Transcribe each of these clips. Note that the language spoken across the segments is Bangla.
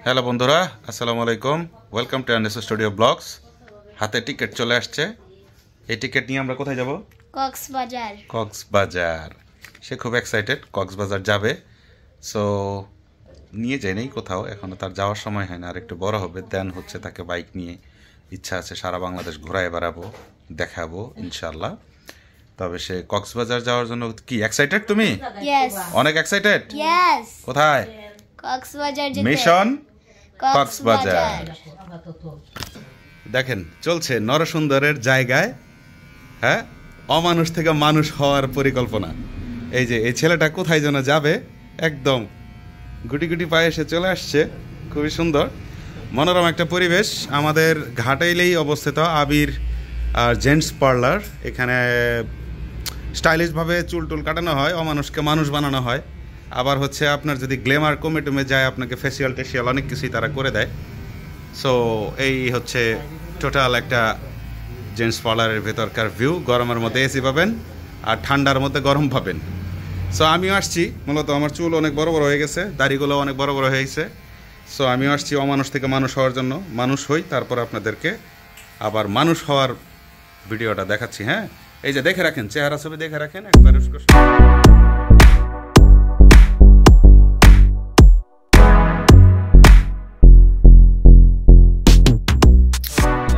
হ্যালো বন্ধুরা, আসসালামু আলাইকুম। Welcome to NS studio blogs. হাতে টিকিট চলে আসছে। এই টিকিট নিয়ে আমরা কোথায় যাব? কক্সবাজার। সে খুব এক্সাইটেড, কক্সবাজার যাবে। সো নিয়ে যায়নি কোথাও, এখনও তার যাওয়ার সময় হয় না, আর একটু বড় হবে দেন হচ্ছে তাকে বাইক নিয়ে ইচ্ছা আছে সারা বাংলাদেশ ঘোরায় বেড়াবো, দেখাবো ইনশাল্লাহ। তবে সে কক্সবাজার যাওয়ার জন্য কি এক্সাইটেড? তুমি অনেক এক্সাইটেড? কোথায়? কক্সবাজার মিশন কক্সবাজার। দেখেন চলছে নরসুন্দরের জায়গায়, হ্যাঁ, অমানুষ থেকে মানুষ হওয়ার পরিকল্পনা। এই যে এই ছেলেটা কোথায় যেন যাবে, একদম গুটি গুটি পায়ে এসে চলে আসছে। খুবই সুন্দর মনোরম একটা পরিবেশ। আমাদের ঘাটাইলেই অবস্থিত আবির আর জেন্টস পার্লার। এখানে স্টাইলিশভাবে চুল টুল কাটানো হয়, অমানুষকে মানুষ বানানো হয়। আবার হচ্ছে আপনার যদি গ্ল্যামার কমে টমে যায়, আপনাকে ফেসিয়াল টেসিয়াল অনেক কিছুই তারা করে দেয়। সো এই হচ্ছে টোটাল একটা জেন্টস পার্লারের ভেতরকার ভিউ। গরমের মধ্যে এসি পাবেন আর ঠান্ডার মধ্যে গরম পাবেন। সো আমিও আসছি, মূলত আমার চুল অনেক বড় বড় হয়ে গেছে, দাড়িগুলো অনেক বড় বড় হয়ে গেছে। সো আমিও আসছি অমানুষ থেকে মানুষ হওয়ার জন্য। মানুষ হই, তারপর আপনাদেরকে আবার মানুষ হওয়ার ভিডিওটা দেখাচ্ছি। হ্যাঁ, এই যে দেখে রাখেন, চেহারা ছবি দেখে রাখেন একবার।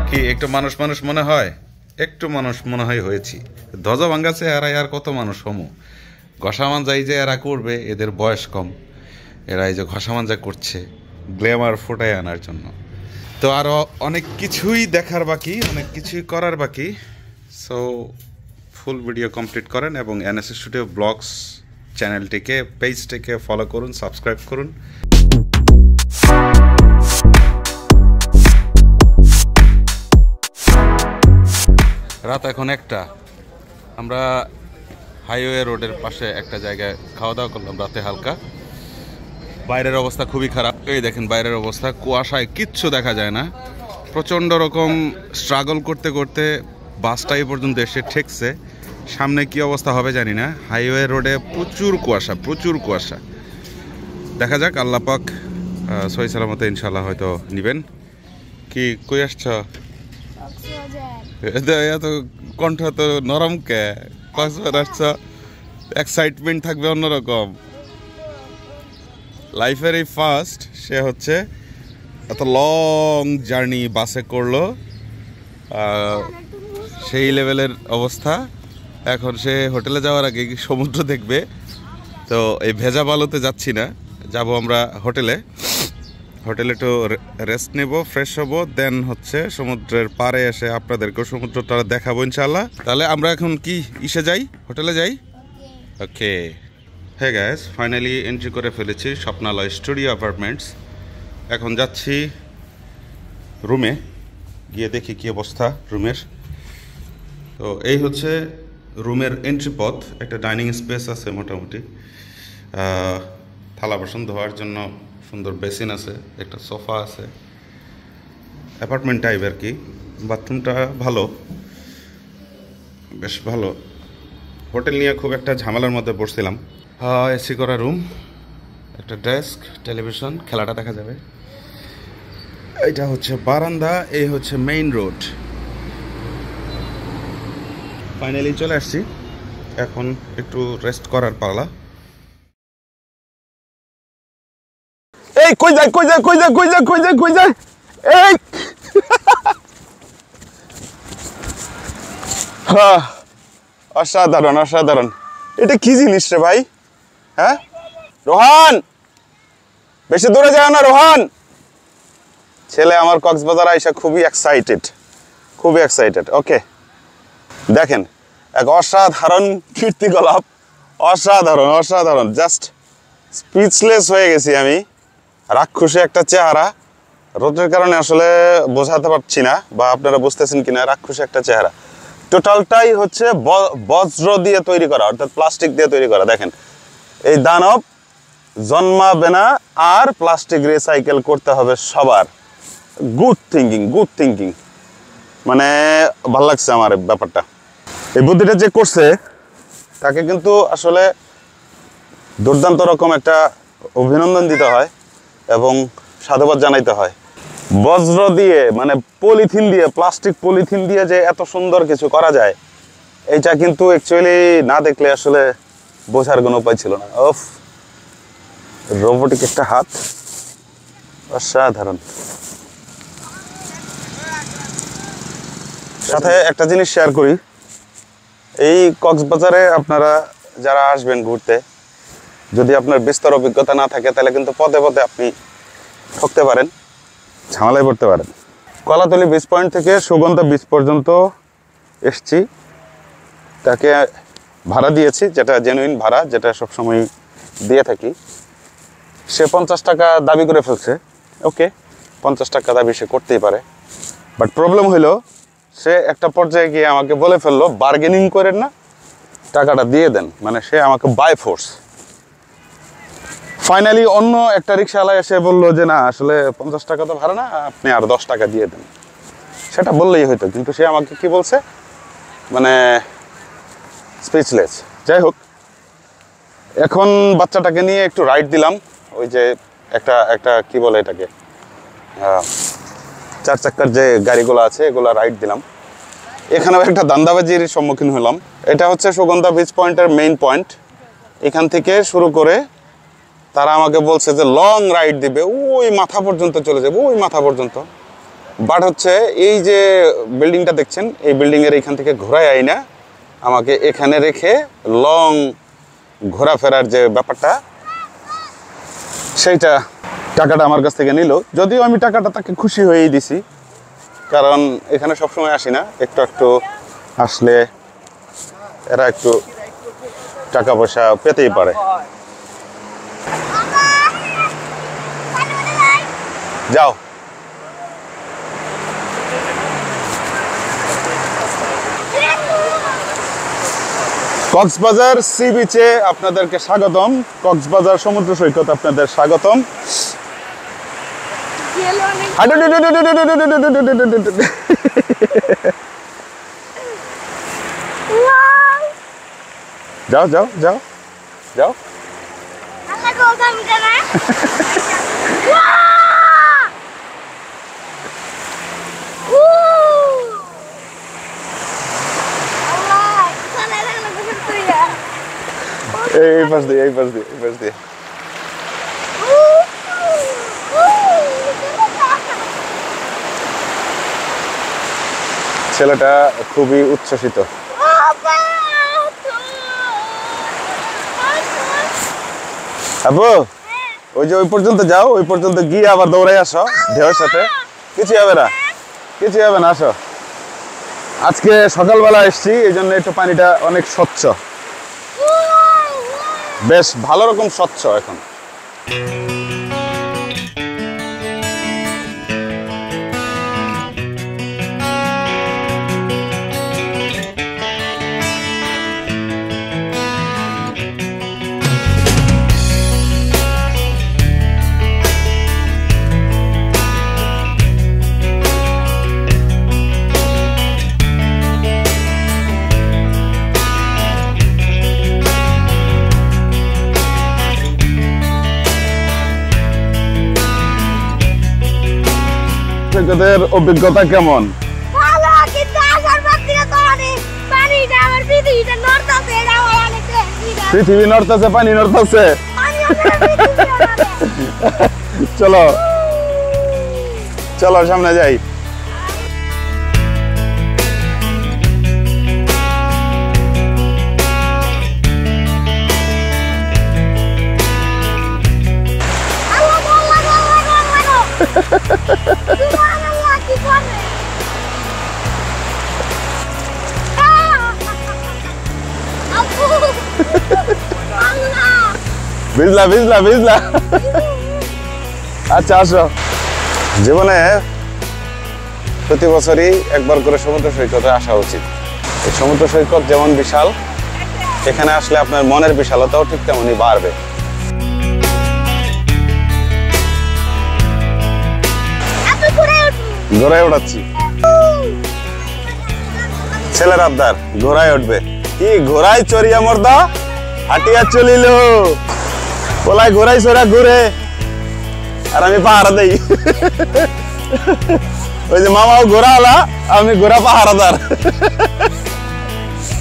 কি একটু মানুষ মানুষ মনে হয়? একটু মানুষ মনে হয় হয়েছি। ধ্বজা ভাঙ্গা চেহারায় আর কত মানুষ হমু। ঘষা মাঞ্জা এই যে এরা করবে, এদের বয়স কম, এরা এই যে ঘষা মাঞ্জা করছে গ্ল্যামার ফোটায় আনার জন্য। তো আরও অনেক কিছুই দেখার বাকি, অনেক কিছুই করার বাকি। সো ফুল ভিডিও কমপ্লিট করেন এবং এনএস স্টুডিও ব্লগস চ্যানেলটিকে, পেজটিকে ফলো করুন, সাবস্ক্রাইব করুন। রাত এখন 1টা। আমরা হাইওয়ে রোডের পাশে একটা জায়গায় খাওয়া দাওয়া করলাম রাতে হালকা। বাইরের অবস্থা খুবই খারাপ। এই দেখেন বাইরের অবস্থা, কুয়াশায় কিচ্ছু দেখা যায় না। প্রচণ্ড রকম স্ট্রাগল করতে করতে বাসটা এই পর্যন্ত এসে ঠেকছে। সামনে কি অবস্থা হবে জানি না। হাইওয়ে রোডে প্রচুর কুয়াশা, প্রচুর কুয়াশা। দেখা যাক, আল্লাহ পাক সহি সালামতে ইনশাল্লাহ হয়তো নিবেন। কি কই আসছ? এত কণ্ঠ তো নরম কে? কক্সবাজার আসছ, এক্সাইটমেন্ট থাকবে অন্যরকম। লাইফের এই ফার্স্ট সে হচ্ছে এত লং জার্নি বাসে করলো, সেই লেভেলের অবস্থা। এখন সে হোটেলে যাওয়ার আগে সমুদ্র দেখবে। তো এই ভেজা বালুতে যাচ্ছি না, যাব আমরা হোটেলে। হোটেলে একটু রেস্ট নেব, ফ্রেশ হবো, দেন হচ্ছে সমুদ্রের পাড়ে এসে আপনাদেরকেও সমুদ্রটা দেখাবো ইনশাল্লাহ। তাহলে আমরা এখন কি ইসে যাই, হোটেলে যাই? ওকে। হ্যাঁ গাইস, ফাইনালি এন্ট্রি করে ফেলেছি স্বপ্নালয় স্টুডিও অ্যাপার্টমেন্টস। এখন যাচ্ছি রুমে, গিয়ে দেখি কি অবস্থা রুমের। তো এই হচ্ছে রুমের এন্ট্রি পথ। একটা ডাইনিং স্পেস আছে মোটামুটি, থালা বাসন ধোয়ার জন্য সুন্দর বেসিন আছে, একটা সোফা আছে, অ্যাপার্টমেন্ট টাইপ আর কি। বাথরুমটা ভালো, বেশ ভালো। হোটেল নিয়ে খুব একটা ঝামেলার মধ্যে পড়ছিলাম। এসি করা রুম, একটা ডেস্ক, টেলিভিশন, খেলাটা দেখা যাবে। এইটা হচ্ছে বারান্দা, এই হচ্ছে মেইন রোড। ফাইনালি চলে আসছি, এখন একটু রেস্ট করার পালা। এই কই যায় কই যায় কই যায় কই যায় কই যায় কই যায় এই অসাধারণ অসাধারণ। এটা কি জিনিস রে ভাই? হ্যাঁ রোহান, বেশি দূরে যাও না রোহান। ছেলে আমার কক্সবাজার আইসা খুবই এক্সাইটেড, খুবই এক্সাইটেড। ওকে, দেখেন এক অসাধারণ কীর্তিকলাপ, অসাধারণ অসাধারণ। জাস্ট স্পিচলেস হয়ে গেছি আমি। রাক্ষসী একটা চেহারা, রোদের কারণে আসলে বোঝাতে পারছি না, বা আপনারা বুঝতেছেন কিনা। রাক্ষসী একটা চেহারা, টোটালটাই হচ্ছে বজ্র দিয়ে তৈরি করা, অর্থাৎ প্লাস্টিক দিয়ে তৈরি করা। দেখেন এই দানব জন্মাবে না, আর প্লাস্টিক রিসাইকেল করতে হবে সবার। Good thinking, good thinking. মানে ভাল লাগছে আমার ব্যাপারটা। এই বুদ্ধিটা যে করছে তাকে কিন্তু আসলে দুর্দান্ত রকম একটা অভিনন্দন দিতে হয়। এবং সাধুবাদ জানাইতে হয়। বজ্র দিয়ে মানে পলিথিন দিয়ে, প্লাস্টিক পলিথিন দিয়ে যে এত সুন্দর কিছু করা যায়, এইটা কিন্তু অ্যাকচুয়ালি না দেখলে আসলে বোঝার কোনো উপায় ছিল না। ওফ, রোবোটিক একটা হাত, অসাধারণ। সাথে একটা জিনিস শেয়ার করি, এই কক্সবাজারে আপনারা যারা আসবেন ঘুরতে, যদি আপনার বিস্তর অভিজ্ঞতা না থাকে তাহলে কিন্তু পদে পদে আপনি ঠকতে পারেন, ঝামেলায় পড়তে পারেন। কলাতলি বিচ পয়েন্ট থেকে সুগন্ধা বিচ পর্যন্ত এসছি, তাকে ভাড়া দিয়েছি, যেটা জেনুইন ভাড়া, যেটা সবসময় দিয়ে থাকি। সে 50 টাকা দাবি করে ফেলছে। ওকে, 50 টাকা দাবি সে করতেই পারে, বাট প্রবলেম হইলো সে একটা পর্যায়ে গিয়ে আমাকে বলে ফেললো, বার্গেনিং করেন না, টাকাটা দিয়ে দেন। মানে সে আমাকে বাই ফোর্স। ফাইনালি অন্য একটা রিক্সাওয়ালা এসে বললো যে না, আসলে 50 টাকা তো ভাড়া না, আপনি আর 10 টাকা দিয়ে দেন। সেটা বললেই হয়তো, কিন্তু সে আমাকে কি বলছে, মানে স্পিচলেস। যাই হোক, এখন বাচ্চাটাকে নিয়ে একটু রাইড দিলাম, ওই যে একটা কি বলে এটাকে, 4 চাক্কার যে গাড়িগুলো আছে এগুলো রাইড দিলাম। এখানেও একটা দান্দাবাজির সম্মুখীন হলাম। এটা হচ্ছে সুগন্ধা বিচ পয়েন্টের মেইন পয়েন্ট। এখান থেকে শুরু করে তারা আমাকে বলছে যে লং রাইড দিবে, ওই মাথা পর্যন্ত চলে যাবে, ওই মাথা পর্যন্ত। বাট হচ্ছে এই যে বিল্ডিংটা দেখছেন, এই বিল্ডিংয়ের এইখান থেকে ঘোরায় আইনা আমাকে এখানে রেখে লং ঘোরাফেরার যে ব্যাপারটা, সেইটা টাকাটা আমার কাছ থেকে নিল। যদিও আমি টাকাটা তাকে খুশি হয়েই দিছি, কারণ এখানে সবসময় আসি না, একটু একটু আসলে এরা একটু টাকা পয়সা পেতেই পারে। যাও, কক্সবাজার সি বিচে আপনাদেরকে স্বাগতম। কক্সবাজার সমুদ্র সৈকত আপনাদের স্বাগতম। যাও যাও যাও যাও। এই পাশ দিয়ে, এই পাশ দিয়ে, এই পাশ দিয়ে। ছেলেটা খুবই উচ্ছ্বসিত। আপু, ওই যে ওই পর্যন্ত যাও, ওই পর্যন্ত গিয়ে আবার দৌড়াই আসো ঢেউয়ের সাথে। কিছু হবে না, কিছু হবে না, আসো। আজকে সকালবেলা এসছি, এই জন্য একটু পানিটা অনেক স্বচ্ছ, বেশ ভালো রকম স্বচ্ছ এখন। সৈকতের অভিজ্ঞতা কেমন? ভালো, কিন্তু আসার পর থেকে তো অনেক পানিটা আমার পৃথিবীটা নড়তাছে, এটা আমার অনেক পৃথিবী নড়তাছে, পানি নড়তাছে। চলো চলো সামনে যাই। ভিজলা ভিজলা ভিজলা। আচ্ছা আসো। জীবনে প্রতি বছরই একবার করে সমুদ্র সৈকতে আসা উচিত। এই সমুদ্র সৈকত যেমন বিশাল, এখানে আসলে আপনার মনের বিশালতাও ঠিক তেমনই বাড়বে। ঘোড়ায় উঠাচ্ছি, ছেলের আবদার ঘোড়ায় উঠবে। কি ঘোড়ায় চড়িয়া মর্দা হাটিয়া চলিল, বলাই ঘোড়ায় চড়া ঘুরে। আর আমি পাহারা দেই। ওই যে মামাও ঘোড়াওয়ালা, আমি ঘোড়া পাহারাদার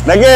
নাকি?